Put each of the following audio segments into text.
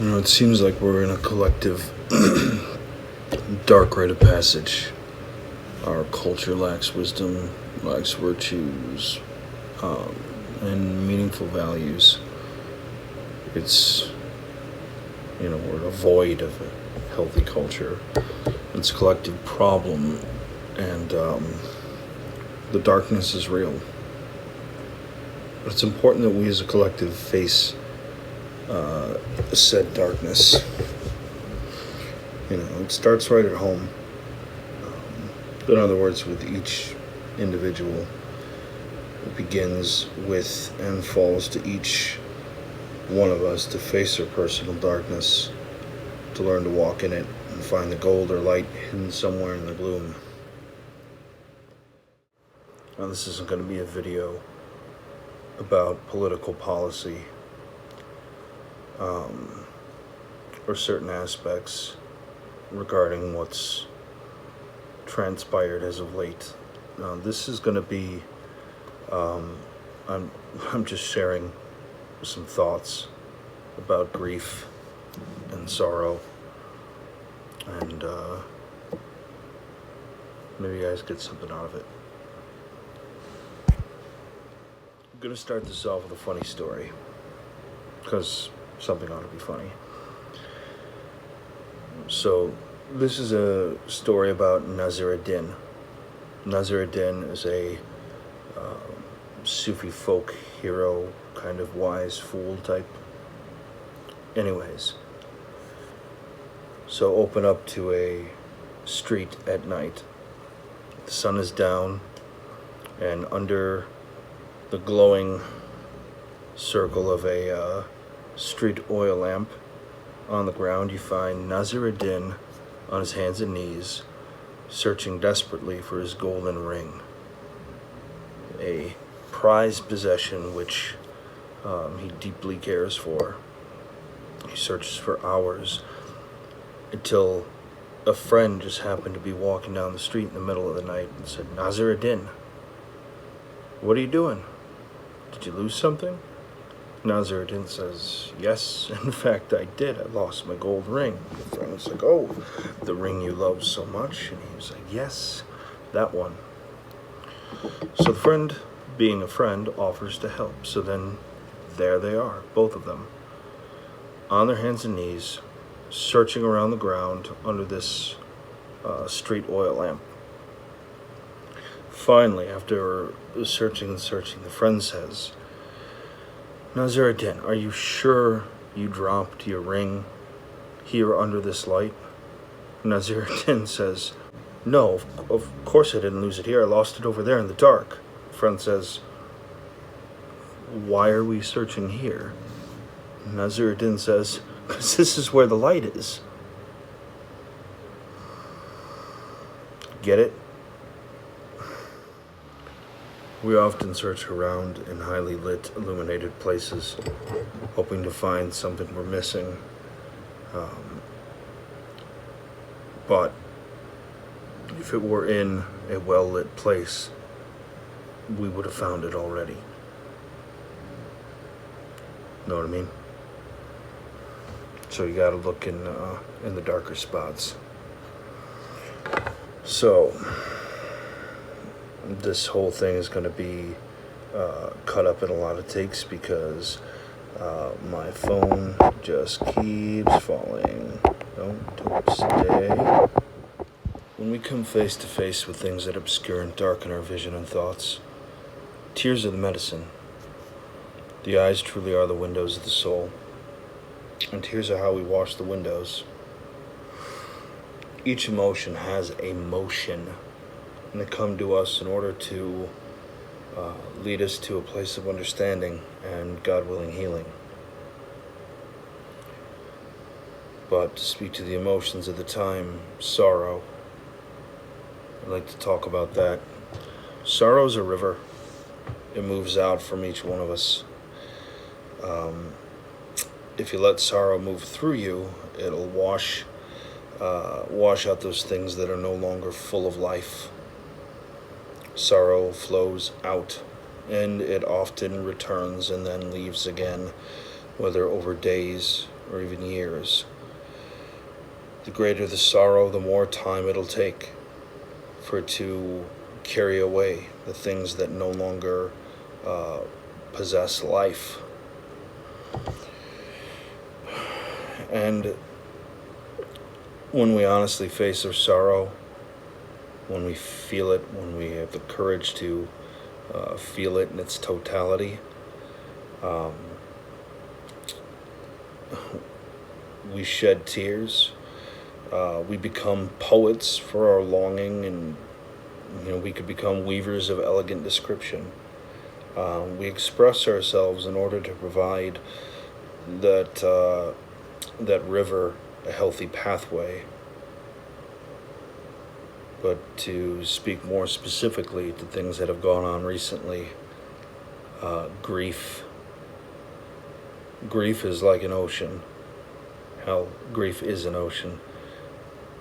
It seems like we're in a collective dark rite of passage. Our culture lacks wisdom, lacks virtues, and meaningful values. It's, we're in a void of a healthy culture. It's a collective problem, and the darkness is real. But it's important that we as a collective face said darkness. It starts right at home. In other words, with each individual. It begins with and falls to each one of us to face their personal darkness, to learn to walk in it and find the gold or light hidden somewhere in the gloom. Now, this isn't going to be a video about political policy or certain aspects regarding what's transpired as of late. This is going to be I'm just sharing some thoughts about grief and sorrow, and maybe you guys get something out of it. I'm going to start this off with a funny story, because something ought to be funny. So, this is a story about Nasir ad-Din. Nasir ad-Din is a Sufi folk hero, kind of wise fool type. Anyways, so open up to a street at night. The sun is down, and under the glowing circle of a street oil lamp on the ground, you find Nasir ad-Din on his hands and knees, searching desperately for his golden ring, a prized possession which he deeply cares for. He searches for hours until a friend just happened to be walking down the street in the middle of the night and said, "Nasir ad-Din, what are you doing? Did you lose something?" Nasir ad-Din says, "Yes, in fact I did. I lost my gold ring." The friend was like, "Oh, the ring you love so much?" And he was like, "Yes, that one." So the friend, being a friend, offers to help. So then there they are, both of them, on their hands and knees, searching around the ground under this street oil lamp. Finally, after searching and searching, the friend says, "Nasir ad-Din, are you sure you dropped your ring here under this light?" Nasir ad-Din says, "No, of course I didn't lose it here. I lost it over there in the dark." The friend says, "Why are we searching here?" Nasir ad-Din says, "Because this is where the light is." Get it? We often search around in highly lit, illuminated places, hoping to find something we're missing. But if it were in a well-lit place, we would have found it already. Know what I mean? So you gotta look in the darker spots. So this whole thing is going to be cut up in a lot of takes because my phone just keeps falling. Don't stay. When we come face to face with things that obscure and darken our vision and thoughts, tears are the medicine. The eyes truly are the windows of the soul, and tears are how we wash the windows. Each emotion has a motion, and they come to us in order to lead us to a place of understanding and, God willing, healing. But to speak to the emotions of the time, sorrow, I'd like to talk about that. Sorrow is a river. It moves out from each one of us. If you let sorrow move through you, it'll wash out those things that are no longer full of life. Sorrow flows out, and it often returns and then leaves again, whether over days or even years. The greater the sorrow, the more time it'll take for it to carry away the things that no longer possess life. And when we honestly face our sorrow, when we feel it, when we have the courage to feel it in its totality, we shed tears. We become poets for our longing, and we could become weavers of elegant description. We express ourselves in order to provide that river a healthy pathway. But to speak more specifically to things that have gone on recently, grief. Grief is like an ocean. Hell, grief is an ocean.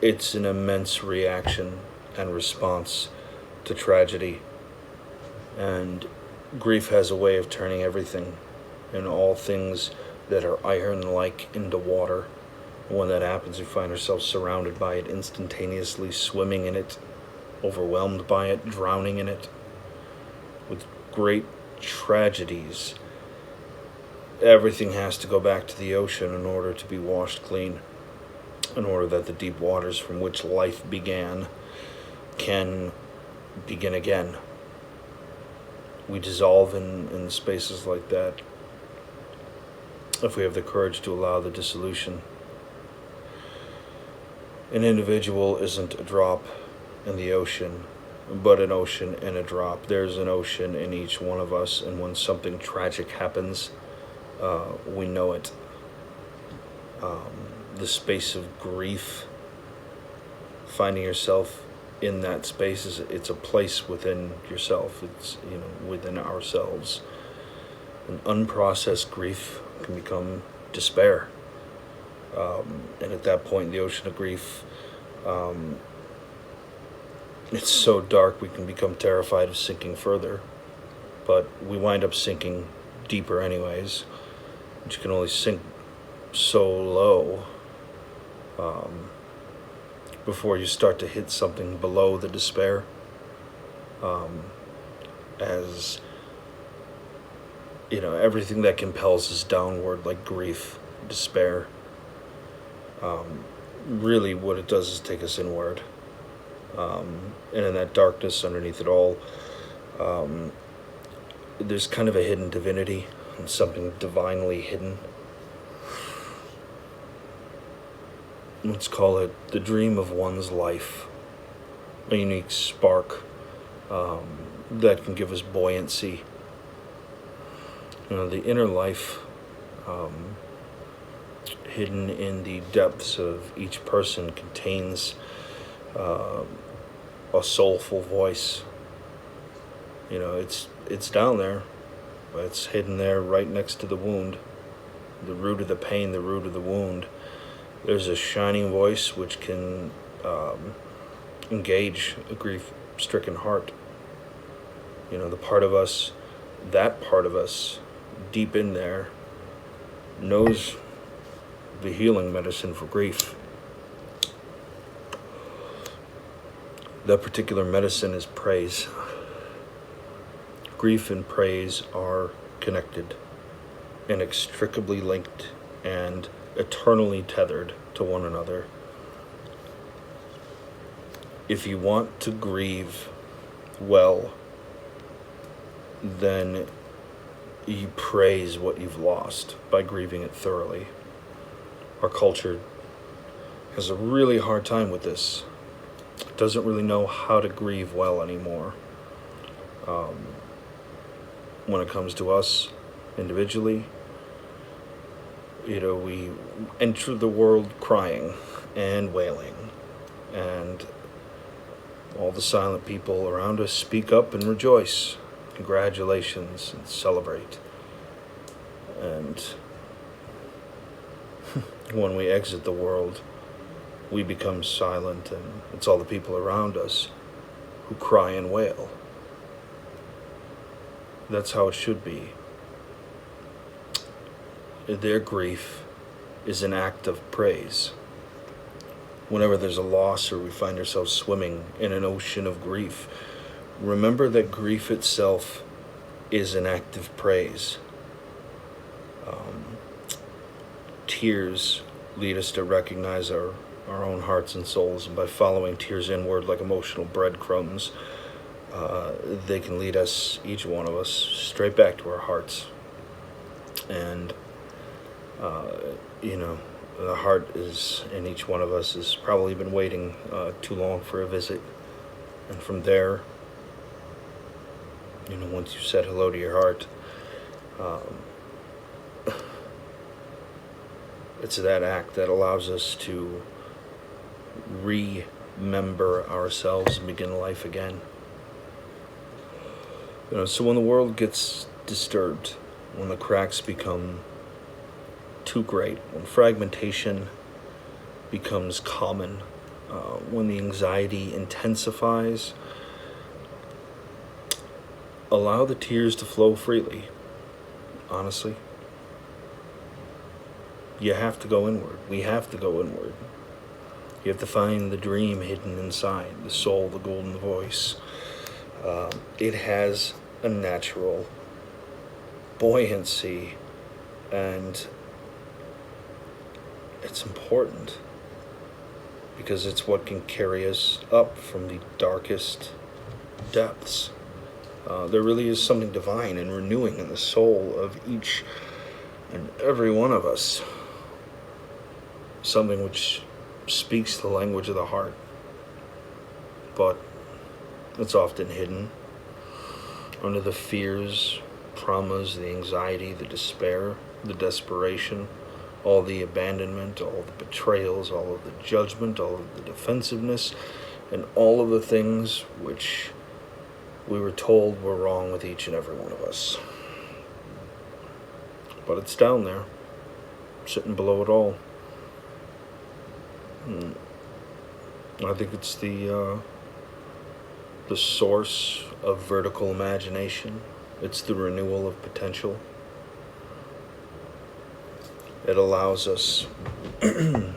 It's an immense reaction and response to tragedy. And grief has a way of turning everything and all things that are iron-like into water. When that happens, we find ourselves surrounded by it, instantaneously swimming in it, overwhelmed by it, drowning in it. With great tragedies, everything has to go back to the ocean in order to be washed clean, in order that the deep waters from which life began can begin again. We dissolve in spaces like that if we have the courage to allow the dissolution. An individual isn't a drop in the ocean, but an ocean and a drop. There's an ocean in each one of us, and when something tragic happens, we know it. The space of grief, finding yourself in that space, it's a place within yourself. It's within ourselves. An unprocessed grief can become despair. And at that point, the ocean of grief, it's so dark we can become terrified of sinking further. But we wind up sinking deeper anyways. But you can only sink so low before you start to hit something below the despair. As everything that compels us downward, like grief, despair, really what it does is take us inward. And in that darkness underneath it all, there's kind of a hidden divinity and something divinely hidden. Let's call it the dream of one's life, a unique spark that can give us buoyancy. The inner life hidden in the depths of each person contains a soulful voice. It's down there, but it's hidden there right next to the wound, the root of the pain, the root of the wound. There's a shining voice which can engage a grief-stricken heart. The part of us, deep in there, knows the healing medicine for grief. That particular medicine is praise. Grief and praise are connected, inextricably linked, and eternally tethered to one another. If you want to grieve well, then you praise what you've lost by grieving it thoroughly. Our culture has a really hard time with this. It doesn't really know how to grieve well anymore. When it comes to us individually, we enter the world crying and wailing, and all the silent people around us speak up and rejoice. Congratulations, and celebrate. And when we exit the world, we become silent, and it's all the people around us who cry and wail. That's how it should be. Their grief is an act of praise. Whenever there's a loss or we find ourselves swimming in an ocean of grief, remember that grief itself is an act of praise. Tears lead us to recognize our own hearts and souls, and by following tears inward like emotional breadcrumbs, they can lead us, each one of us, straight back to our hearts. And the heart is in each one of us has probably been waiting too long for a visit, and from there, once you said hello to your heart, it's that act that allows us to remember ourselves and begin life again. So when the world gets disturbed, when the cracks become too great, when fragmentation becomes common, when the anxiety intensifies, allow the tears to flow freely. Honestly, you have to go inward. We have to go inward. You have to find the dream hidden inside, the soul, the golden voice. It has a natural buoyancy, and it's important because it's what can carry us up from the darkest depths. There really is something divine and renewing in the soul of each and every one of us. Something which speaks the language of the heart, but it's often hidden under the fears, traumas, the anxiety, the despair, the desperation, all the abandonment, all the betrayals, all of the judgment, all of the defensiveness, and all of the things which we were told were wrong with each and every one of us. But it's down there, sitting below it all. I think it's the source of vertical imagination. It's the renewal of potential. It allows us to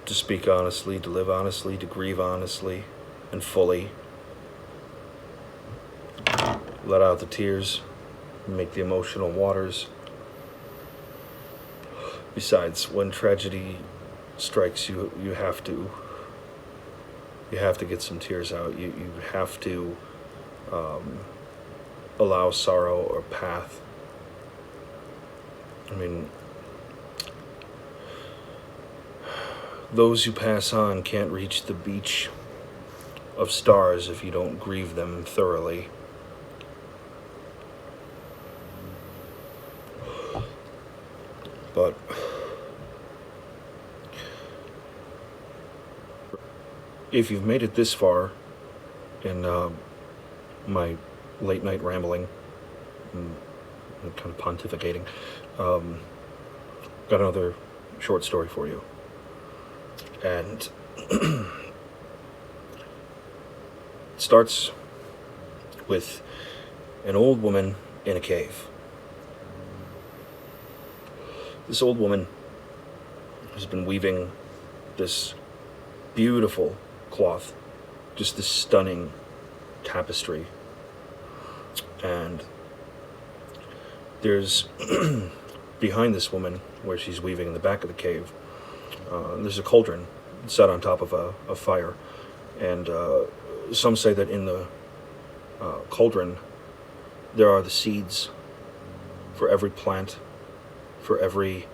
speak honestly, to live honestly, to grieve honestly and fully. Let out the tears, make the emotional waters. Besides, when tragedy strikes you, you have to get some tears out. You have to allow sorrow or path. I mean, those who pass on can't reach the beach of stars if you don't grieve them thoroughly. But if you've made it this far in my late night rambling and kind of pontificating, got another short story for you. And it starts with an old woman in a cave. This old woman has been weaving this beautiful cloth, just this stunning tapestry. And there's, behind this woman, where she's weaving in the back of the cave, there's a cauldron set on top of a fire. And some say that in the cauldron, there are the seeds for every plant, for every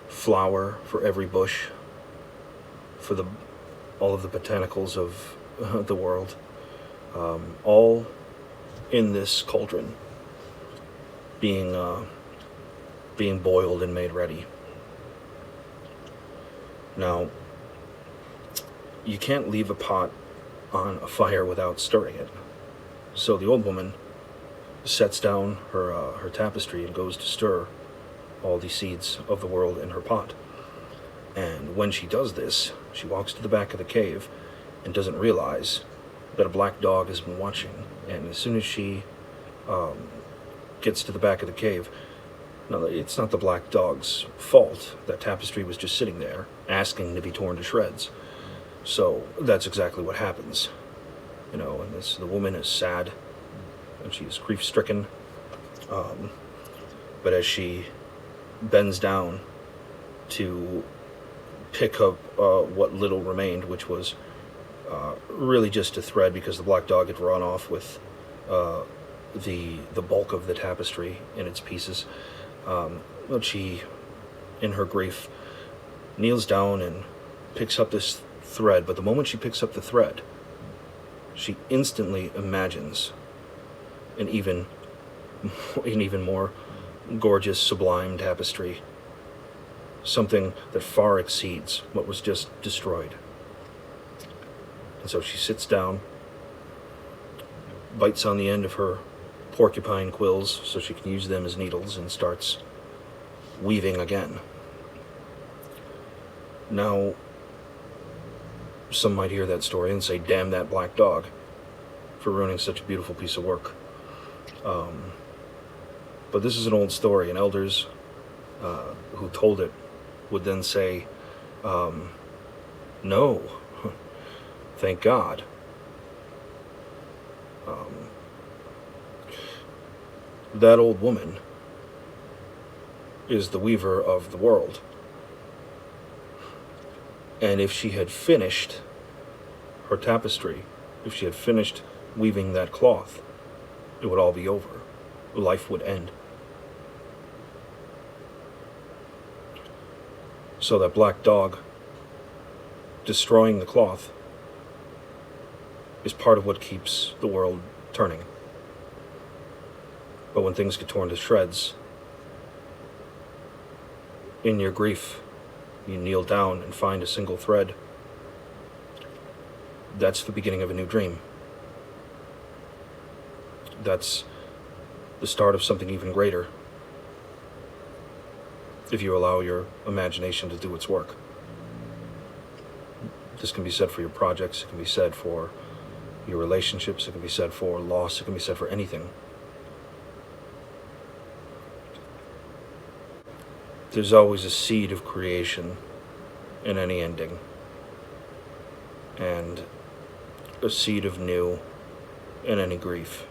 flower, for every bush, for all of the botanicals of the world, all in this cauldron, being boiled and made ready. Now, you can't leave a pot on a fire without stirring it. So the old woman sets down her tapestry and goes to stir all the seeds of the world in her pot. And when she does this, she walks to the back of the cave and doesn't realize that a black dog has been watching. And as soon as she gets to the back of the cave, Now, it's not the black dog's fault. That tapestry was just sitting there, asking to be torn to shreds. So that's exactly what happens. You know, and the woman is sad, and she is grief-stricken. But as she bends down to pick up what little remained, which was really just a thread, because the black dog had run off with the bulk of the tapestry in its pieces. But she, in her grief, kneels down and picks up this thread. But the moment she picks up the thread, she instantly imagines an even more gorgeous, sublime tapestry. Something that far exceeds what was just destroyed. And so she sits down, bites on the end of her porcupine quills so she can use them as needles, and starts weaving again. Now, some might hear that story and say, damn that black dog for ruining such a beautiful piece of work. But this is an old story, and elders who told it would then say, no, thank God. That old woman is the weaver of the world. And if she had finished her tapestry, if she had finished weaving that cloth, it would all be over. Life would end. So that black dog destroying the cloth is part of what keeps the world turning. But when things get torn to shreds, in your grief, you kneel down and find a single thread. That's the beginning of a new dream. That's the start of something even greater, if you allow your imagination to do its work. This can be said for your projects, it can be said for your relationships, it can be said for loss, it can be said for anything. There's always a seed of creation in any ending, and a seed of new in any grief.